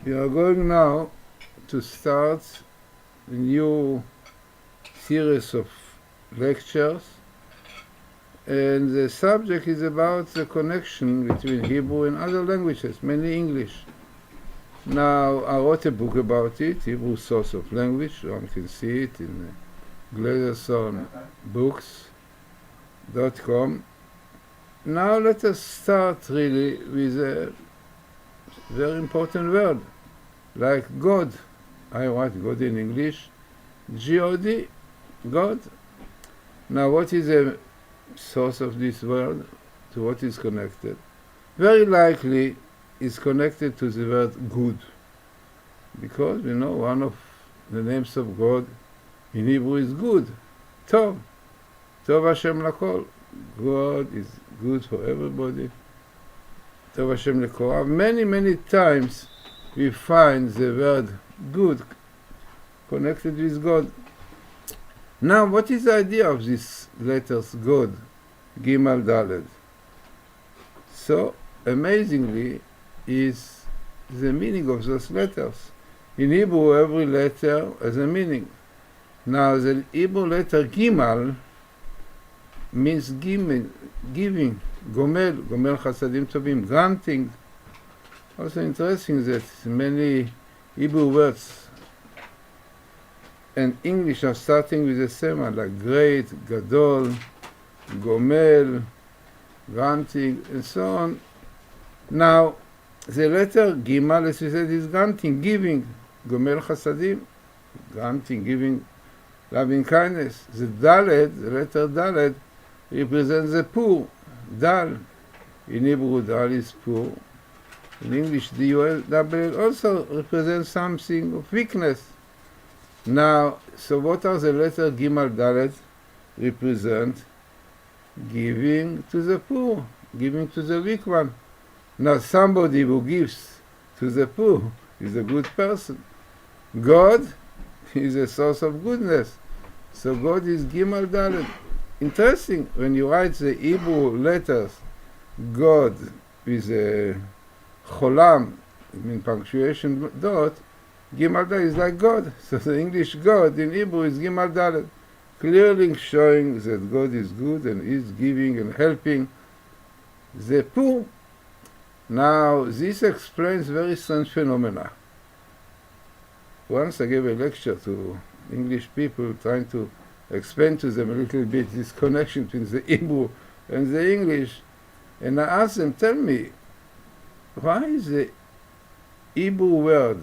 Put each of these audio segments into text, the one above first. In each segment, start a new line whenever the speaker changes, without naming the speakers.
We are going now to start a new series of lectures, and the subject is about the connection between Hebrew and other languages, mainly English. Now, I wrote a book about it, Hebrew Source of Language. One can see it in Glazerson books.com. Now let us start really with a very important word, like God. I write God in English, G-O-D, God. Now what is the source of this word? To what is connected? Very likely is connected to the word good, because we know one of the names of God in Hebrew is good, Tov, Tov Hashem Lakol. God is good for everybody. Tov Hashem Lekorav. Many times we find the word good connected with God. Now, what is the idea of these letters God, Gimal Daled? So, amazingly, is the meaning of those letters. In Hebrew, every letter has a meaning. Now, the Hebrew letter Gimal means giving, Gomel Chasadim Tovim, granting. Also interesting that many Hebrew words and English are starting with the same one, like great, Gadol, Gomel, granting, and so on. Now, the letter Gimal, as we said, is granting, giving, Gomel Chasadim, granting, giving, loving kindness. The Daled, the letter Daled, represents the poor, Dal. In Hebrew, Dal is poor. In English, D-U-L also represents something of weakness. Now, so what are the letter Gimal Dalet represent? Giving to the poor, giving to the weak one. Now, somebody who gives to the poor is a good person. God is a source of goodness. So God is Gimal Dalet. Interesting, when you write the Hebrew letters, God with a cholam, I mean punctuation dot, Gimal Dalet is like God. So the English God in Hebrew is Gimal Dalet, clearly showing that God is good and is giving and helping the poor. Now, this explains very strange phenomena. Once I gave a lecture to English people trying to explain to them a little bit this connection between the Hebrew and the English, and I asked them, tell me, why is the Hebrew word,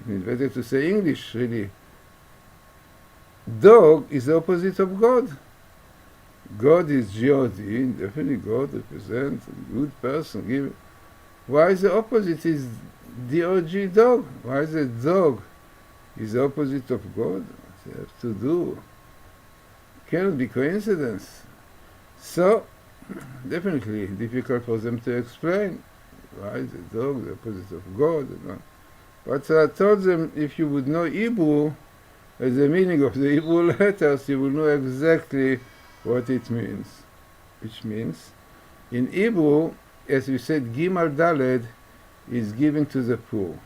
it's better to say English really, dog is the opposite of God. God is G-O-D, definitely God represents a good person. Why the opposite is D-O-G, dog? Why the dog is the opposite of God? They have to do. Cannot be coincidence. So, definitely difficult for them to explain why the dog, the opposite of God. But I told them, if you would know Hebrew, as the meaning of the Hebrew letters, you will know exactly what it means. Which means, in Hebrew, as we said, Gimal Daled is giving to the poor.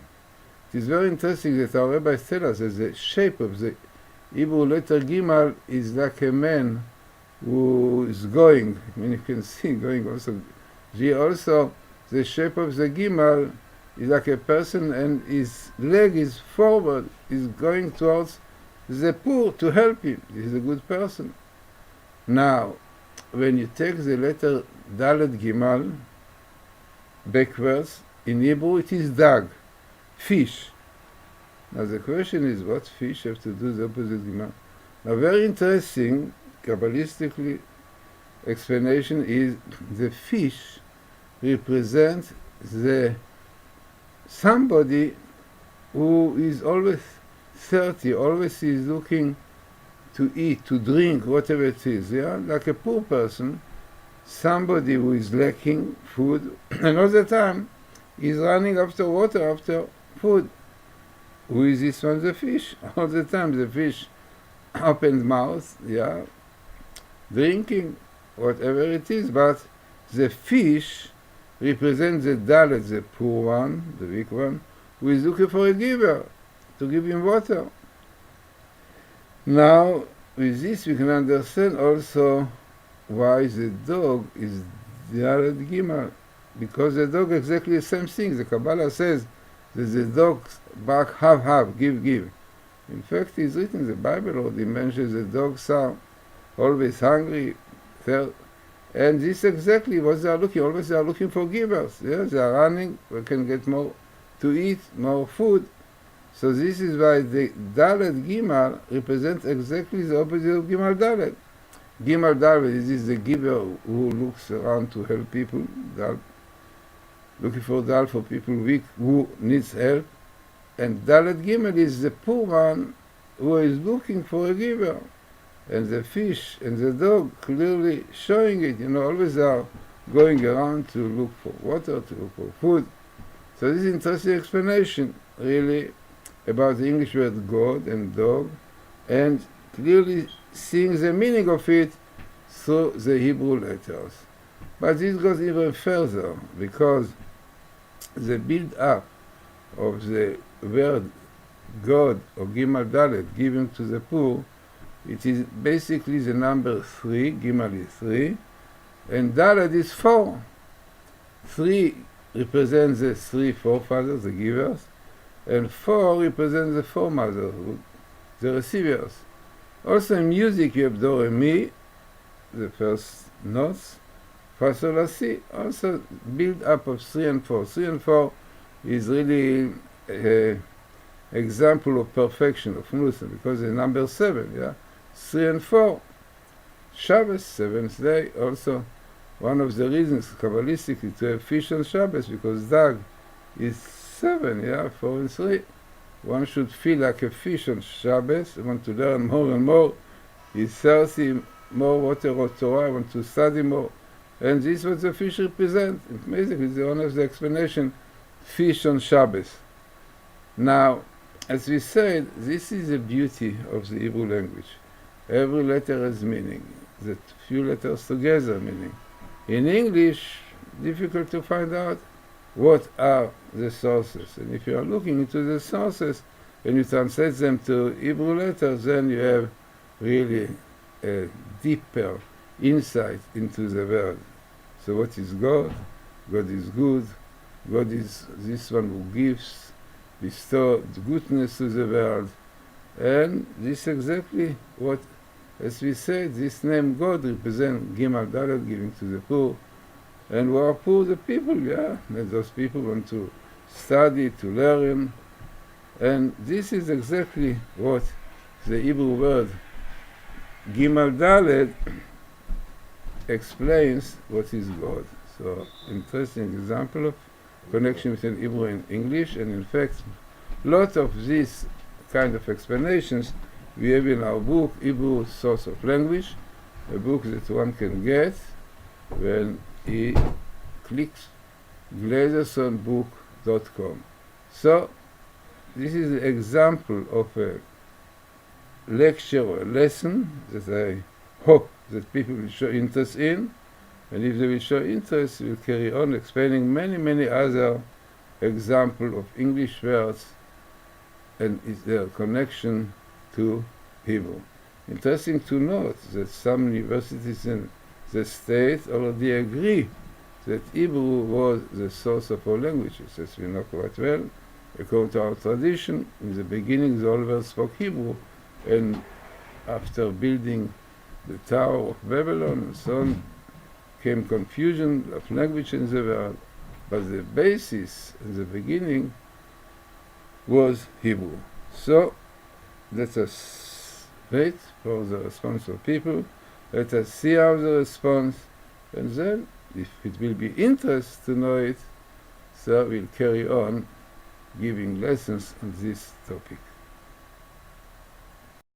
It is very interesting that our rabbis tell us that the shape of the Hebrew letter Gimal is like a man who is going. I mean, you can see going also. G also, the shape of the Gimal is like a person and his leg is forward, is going towards the poor to help him. He is a good person. Now, when you take the letter Dalet Gimal backwards, in Hebrew it is dag, fish. Now the question is, what fish have to do the opposite Gimal? Now very interesting, Kabbalistically, explanation is the fish represents the somebody who is always thirsty, always is looking to eat, to drink, whatever it is, yeah? Like a poor person, somebody who is lacking food, and all the time is running after water, after food. Who is this one? The fish. All the time the fish open mouth, yeah, drinking, whatever it is, but the fish represents the Dalet, the poor one, the weak one, who is looking for a giver to give him water. Now, with this we can understand also why the dog is Daled Gimal, because the dog exactly the same thing. The Kabbalah says that the dog bark have, give. In fact, it's written in the Bible, or it mentions the dogs are always hungry, and this is exactly what they are looking. Always they are looking for givers. Yeah, they are running. We can get more to eat, more food. So this is why the Dalet Gimal represents exactly the opposite of Gimal Dalet. Gimal Dalet is the giver who looks around to help people, looking for Dal for people weak who needs help. And Dalet Gimal is the poor one who is looking for a giver. And the fish and the dog clearly showing it, always are going around to look for water, to look for food. So this is an interesting explanation, really, about the English word God and dog, and clearly seeing the meaning of it through the Hebrew letters. But this goes even further, because the build-up of the word God, or Gimal Dalet, given to the poor, it is basically the number 3, Gimal is 3, and Dalet is 4. 3 represents the 3 forefathers, the givers, and 4 represents the foremothers, the receivers. Also in music you have Do, Re, Mi, the first notes, Fa, Sol, La, Si, also build up of 3 and 4. 3 and 4 is really an example of perfection, of Musa, because the number 7, yeah? 3 and 4. Shabbos, 7th day, also one of the reasons Kabbalistically to have fish on Shabbos, because Dag is 7, yeah, 4 and 3. One should feel like a fish on Shabbos. I want to learn more and more. He's thirsty, more water of Torah, I want to study more. And this is what the fish represent. It's amazing, it's one of the explanation, fish on Shabbos. Now, as we said, this is the beauty of the Hebrew language. Every letter has meaning. The few letters together meaning. In English, difficult to find out what are the sources. And if you are looking into the sources and you translate them to Hebrew letters, then you have really a deeper insight into the world. So what is God? God is good. God is this one who gives, bestows goodness to the world. And this is exactly what, as we said, this name God represents Gimal Dalet, giving to the poor. And who are poor? The people, yeah. And those people want to study, to learn. And this is exactly what the Hebrew word Gimal Dalet explains what is God. So, interesting example of connection between Hebrew and English. And in fact, lot of these kind of explanations we have in our book, Hebrew Source of Language, a book that one can get when he clicks glazersonbook.com. So, this is an example of a lecture or a lesson that I hope that people will show interest in, and if they will show interest, we'll carry on explaining many other examples of English words and their connection to Hebrew. Interesting to note that some universities in the States already agree that Hebrew was the source of all languages, as we know quite well. According to our tradition, in the beginning the Oliver spoke Hebrew, and after building the Tower of Babylon and so on, came confusion of language in the world, but the basis in the beginning was Hebrew. So let us wait for the response of people, let us see how the response, and then if it will be interest to know it, so we'll carry on giving lessons on this topic.